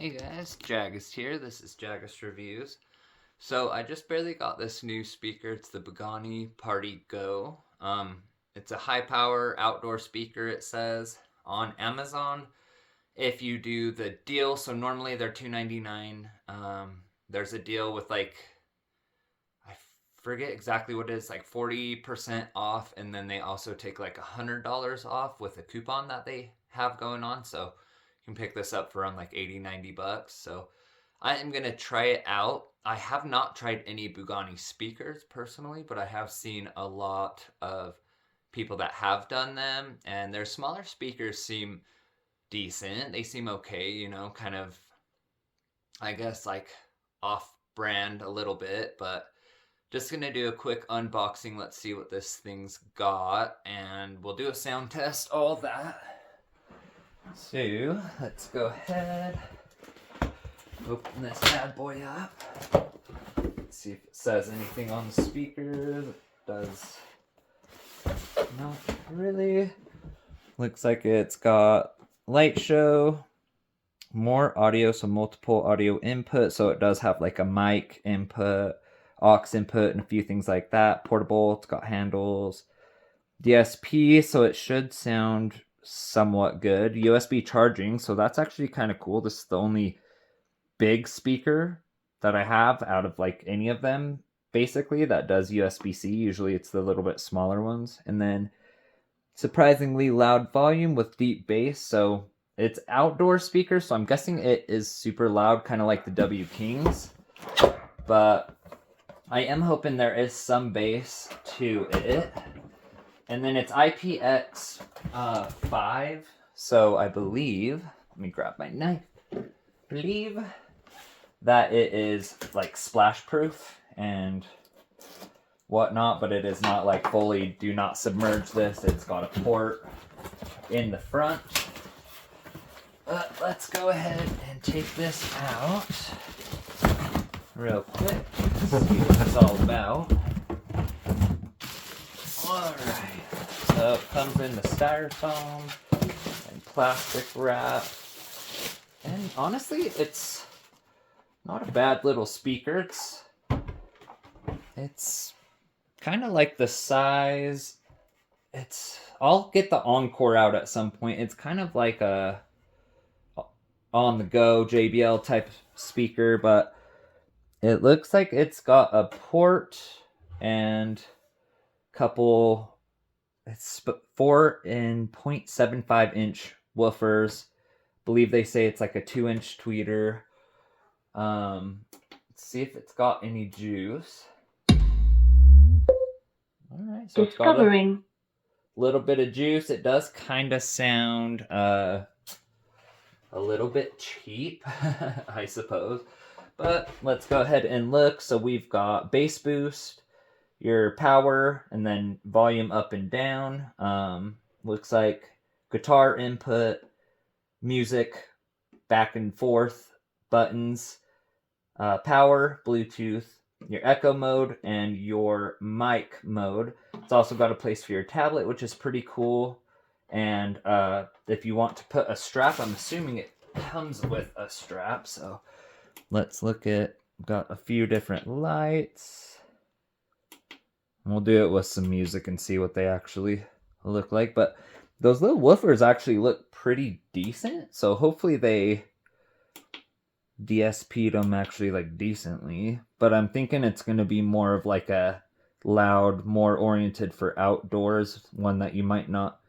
Hey guys, Jaggist here. This is Jaggist Reviews. So I just barely got this new speaker. It's the Bugani Party Go. It's a high power outdoor speaker, it says, on Amazon. If you do the deal, so normally they're $2.99. There's a deal with I forget exactly what it is, like 40% off, and then they also take like $100 off with a coupon that they have going on. So you can pick this up for around like 80, $90. So I am going to try it out. I have not tried any Bugani speakers personally, but I have seen a lot of people that have done them, and their smaller speakers seem decent. They seem okay, kind of, I guess, like off brand a little bit, but just gonna do a quick unboxing. Let's see what this thing's got, and we'll do a sound test, all that. So let's go ahead, open this bad boy up. Let's see if it says anything on the speaker. It does not really. Looks like it's got light show, more audio, so multiple audio input. So it does have like a mic input, aux input, and a few things like that. Portable, it's got handles, DSP, so it should sound somewhat good. USB charging, so that's actually kind of cool. This is the only big speaker that I have out of like any of them, basically, that does USB-C. Usually it's the little bit smaller ones. And then surprisingly loud volume with deep bass, so it's outdoor speaker, so I'm guessing it is super loud, kind of like the W Kings. But I am hoping there is some bass to it. And then it's IPX5, so I believe, let me grab my knife, believe that it is like splash proof and whatnot, but it is not like fully do not submerge this. It's got a port in the front. Let's go ahead and take this out real quick, see what it's all about. Alright, so it comes in the styrofoam and plastic wrap, and honestly it's not a bad little speaker. It's kind of like the size. I'll get the Encore out at some point. It's kind of like a on the go JBL type speaker, but it looks like it's got a port and couple, it's 4 and 0.75 inch woofers. Believe they say it's like a 2-inch tweeter. Let's see if it's got any juice. Alright, so Discovering. It's got a little bit of juice. It does kind of sound a little bit cheap, I suppose. But let's go ahead and look. So we've got bass boost, your power, and then volume up and down. Looks like guitar input, music, back and forth buttons, power, Bluetooth, your echo mode, and your mic mode. It's also got a place for your tablet, which is pretty cool. And if you want to put a strap, I'm assuming it comes with a strap. So let's look at, got a few different lights. We'll do it with some music and see what they actually look like. But those little woofers actually look pretty decent. So hopefully they DSP'd them actually like decently. But I'm thinking it's going to be more of like a loud, more oriented for outdoors, one that you might not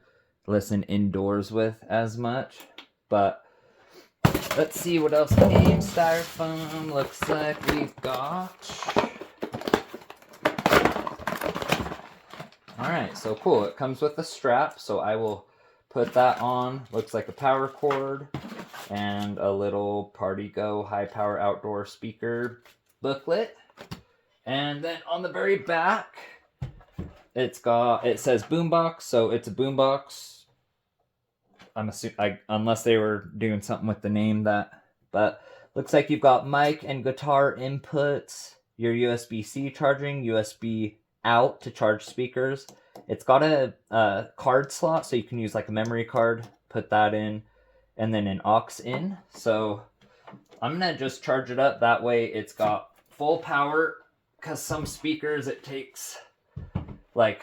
listen indoors with as much. But let's see what else came. Styrofoam, looks like we've got. Alright, so cool. It comes with a strap, so I will put that on. Looks like a power cord and a little Party Go high power outdoor speaker booklet. And then on the very back, it says boombox, so it's a boombox. I'm assuming, unless they were doing something with the name but looks like you've got mic and guitar inputs, your USB-C charging, USB out to charge speakers. It's got a card slot, so you can use like a memory card, put that in, and then an aux in. So I'm gonna just charge it up. That way it's got full power, because some speakers it takes, like,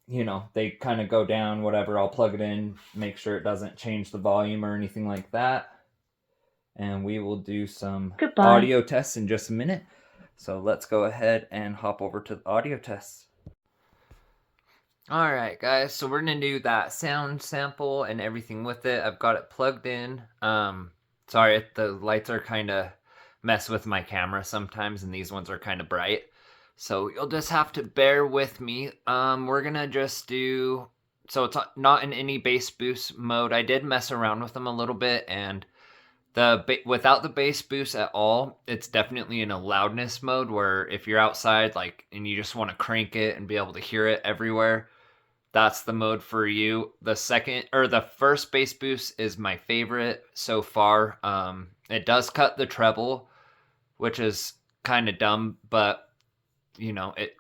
you know, they kind of go down, whatever. I'll plug it in, make sure it doesn't change the volume or anything like that. And we will do some audio tests in just a minute. So let's go ahead and hop over to the audio tests. Alright guys, so we're going to do that sound sample and everything with it. I've got it plugged in. Sorry, the lights are kind of mess with my camera sometimes, and these ones are kind of bright. So you'll just have to bear with me. We're going to just do... So it's not in any bass boost mode. I did mess around with them a little bit, and without the bass boost at all, it's definitely in a loudness mode where if you're outside, like, and you just want to crank it and be able to hear it everywhere, that's the mode for you. The first bass boost is my favorite so far. It does cut the treble, which is kind of dumb, but you know, it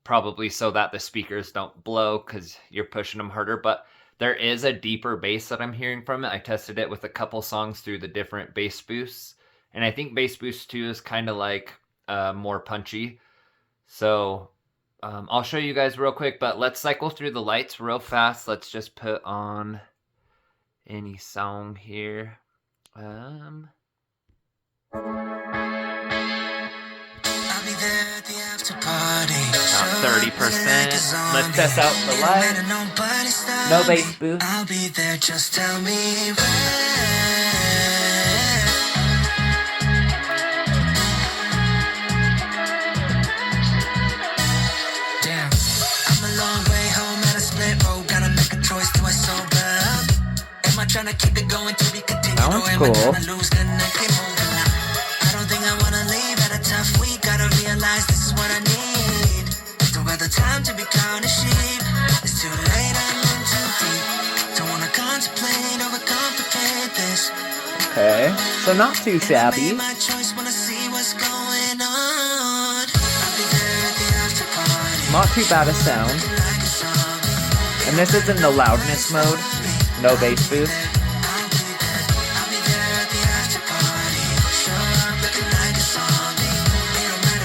probably so that the speakers don't blow because you're pushing them harder. But there is a deeper bass that I'm hearing from it. I tested it with a couple songs through the different bass boosts, and I think bass boost 2 is kind of like more punchy. So I'll show you guys real quick, but let's cycle through the lights real fast. Let's just put on any song here. About 30%. Let's test out the light. No bass boost. I'll be there, just tell me when. Damn, I'm a long way home at a split road. Gotta make a choice, do I sober up? Am I trying to keep it going to be continued? That one's cool. I don't think I wanna leave at a tough week. Gotta realize this is what I need. Don't got the time to be counting sheep. It's too late, I'm in too deep. Don't wanna contemplate, overcomplicate this. Okay, so not too shabby. My choice, wanna see what's going on. Not too bad a sound. And this is in the loudness mode. No bass boost.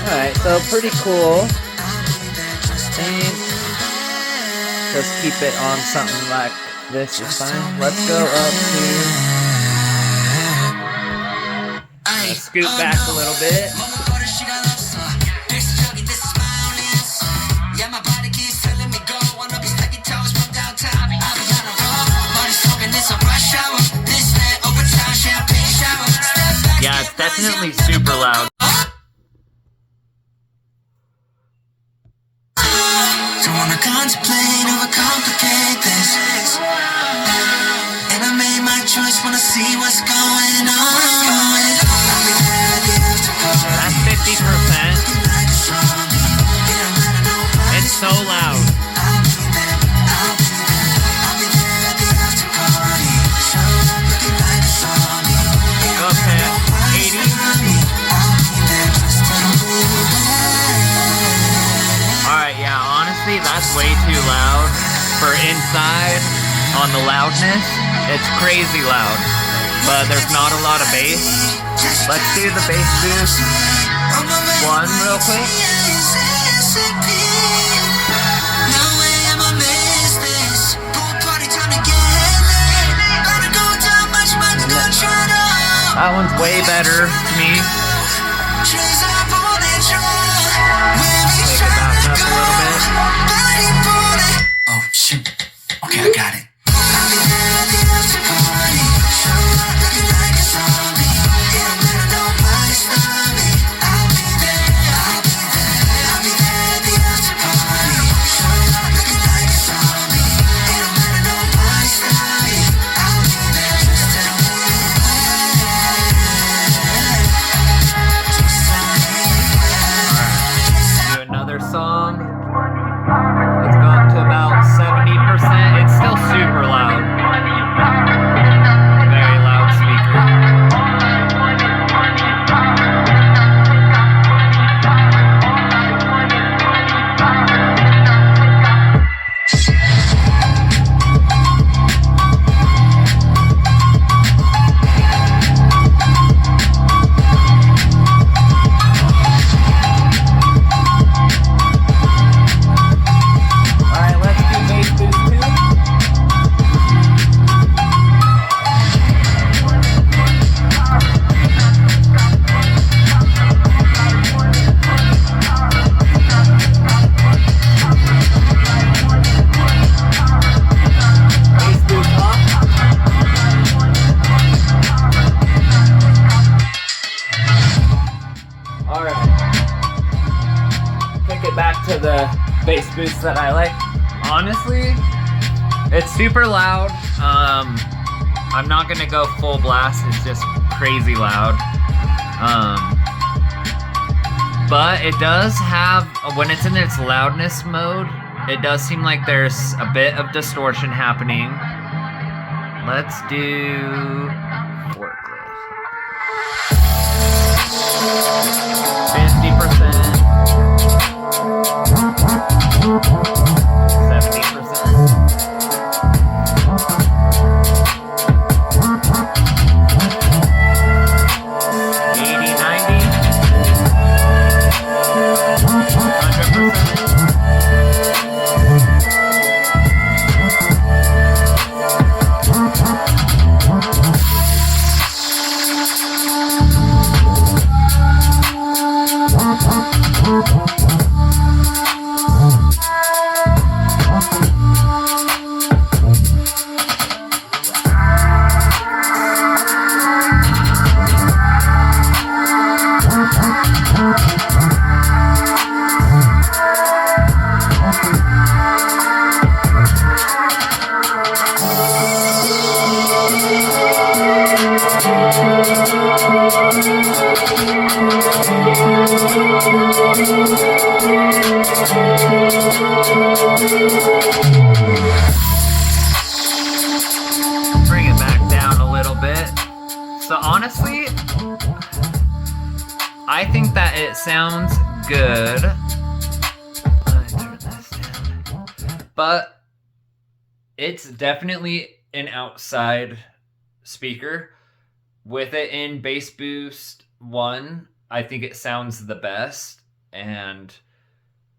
Alright, so pretty cool. And just keep it on something like this is fine. Let's go up to... scoot back a little bit. Yeah, it's definitely super loud. Don't wanna contemplate, overcomplicate this. And I made my choice, wanna see what's going on. That's 50%. It's so loud. Okay, 80. Alright, yeah, honestly, that's way too loud. For inside, on the loudness, it's crazy loud. But there's not a lot of bass. Let's do the bass boost 1 real quick. That one's way better to me. Take it back up a little bit. Oh, shoot. Okay, I got it. Song. Let's go up to about 70%. It's still super to the bass boost that I like. Honestly, it's super loud. I'm not gonna go full blast. It's just crazy loud. But it does have, when it's in its loudness mode, it does seem like there's a bit of distortion happening. Let's do forklift. 50%. 70%. 'Bit. So honestly, I think that it sounds good. Let me turn this down. But it's definitely an outside speaker. With it in bass boost 1, I think it sounds the best, and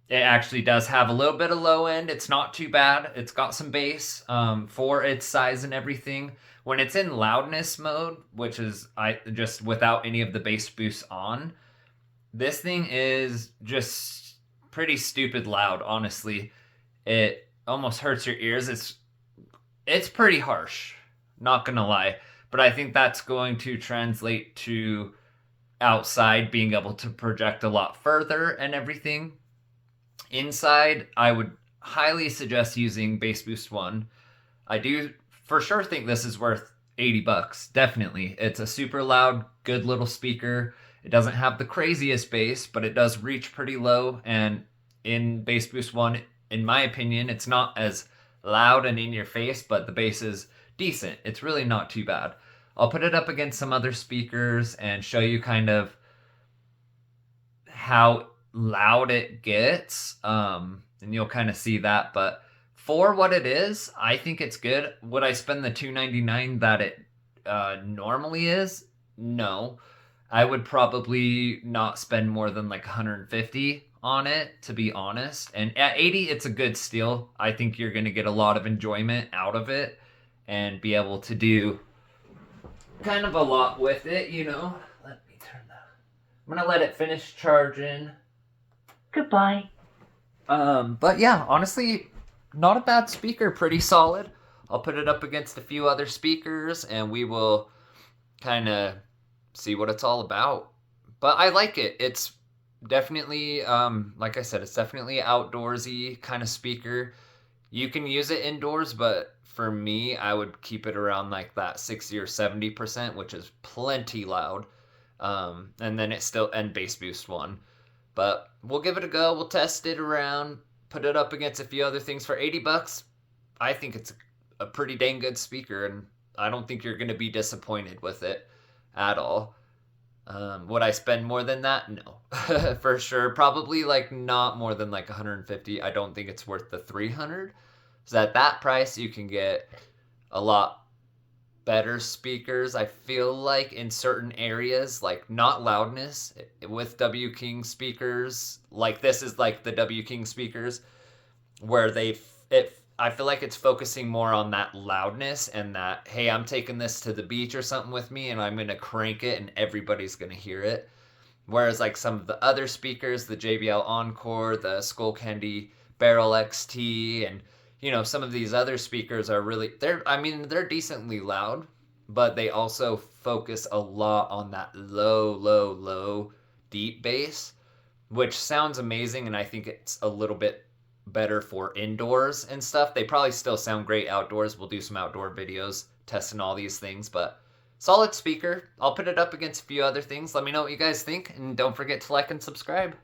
it actually does have a little bit of low end. It's not too bad. It's got some bass for its size and everything. When it's in loudness mode, which is just without any of the bass boosts on, this thing is just pretty stupid loud, honestly. It almost hurts your ears. It's pretty harsh, not gonna lie. But I think that's going to translate to outside being able to project a lot further and everything. Inside, I would highly suggest using Bass Boost 1. I do for sure think this is worth $80. Definitely. It's a super loud, good little speaker. It doesn't have the craziest bass, but it does reach pretty low. And in Bass Boost 1, in my opinion, it's not as loud and in your face, but the bass is decent. It's really not too bad. I'll put it up against some other speakers and show you kind of how loud it gets. And you'll kind of see that. But for what it is, I think it's good. Would I spend the $299 that it normally is? No. I would probably not spend more than like $150 on it, to be honest. And at $80, it's a good steal. I think you're going to get a lot of enjoyment out of it and be able to do kind of a lot with it, you know. Let me turn that. I'm going to let it finish charging. Goodbye. But yeah, honestly, not a bad speaker, pretty solid. I'll put it up against a few other speakers and we will kind of see what it's all about. But I like it. It's definitely, like I said, it's definitely outdoorsy kind of speaker. You can use it indoors, but for me, I would keep it around like that 60 or 70%, which is plenty loud. And then it's still, and Bass Boost 1. But we'll give it a go. We'll test it around, put it up against a few other things for $80. I think it's a pretty dang good speaker, and I don't think you're going to be disappointed with it at all. Would I spend more than that? No, for sure. Probably like not more than like $150. I don't think it's worth the $300. So at that price, you can get a lot better speakers. I feel like in certain areas, like not loudness, with W King speakers, like this is like the W King speakers, where I feel like it's focusing more on that loudness and that, hey, I'm taking this to the beach or something with me and I'm going to crank it and everybody's going to hear it. Whereas like some of the other speakers, the JBL Encore, the Skullcandy Barrel XT, and you know, some of these other speakers are really, they're decently loud, but they also focus a lot on that low, deep bass. which sounds amazing, and I think it's a little bit better for indoors and stuff. They probably still sound great outdoors. We'll do some outdoor videos testing all these things, but solid speaker. I'll put it up against a few other things. Let me know what you guys think, and don't forget to like and subscribe.